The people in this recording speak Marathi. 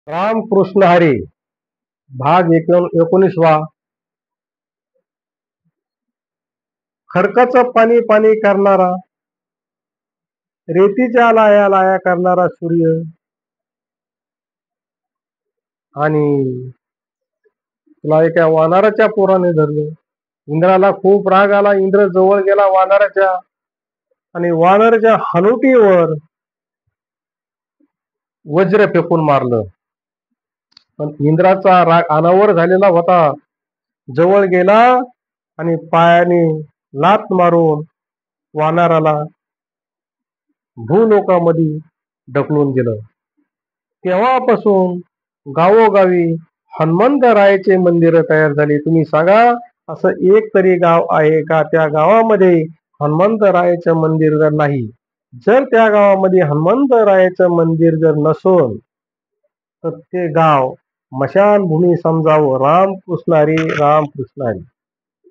रामकृष्ण हरी भाग 19वा. खडकाचं पाणी पाणी करणारा, रेतीच्या लाया लाया करणारा सूर्य आणि तुला एका वानराच्या पोराने धरलं. इंद्राला खूप राग आला. इंद्र जवळ गेला वानराच्या आणि वानराच्या हनुटीवर वज्र फेकून मारलं. पण इंद्राचा राग अनावर झालेला होता. जवळ गेला आणि पायाने लात मारून वानराला भूलोकामध्ये ढकलून गेलं. तेव्हापासून गावोगावी हनुमंतरायाचे मंदिर तयार झाले. तुम्ही सांगा, असं एक तरी गाव आहे का त्या गावामध्ये हनुमंतरायाचं मंदिर जर नाही? जर त्या गावामध्ये हनुमंतरायाचं मंदिर जर नसेल तर ते गाव मशानभूमी समजावं. रामकृष्ण हरी, रामकृष्ण हरी.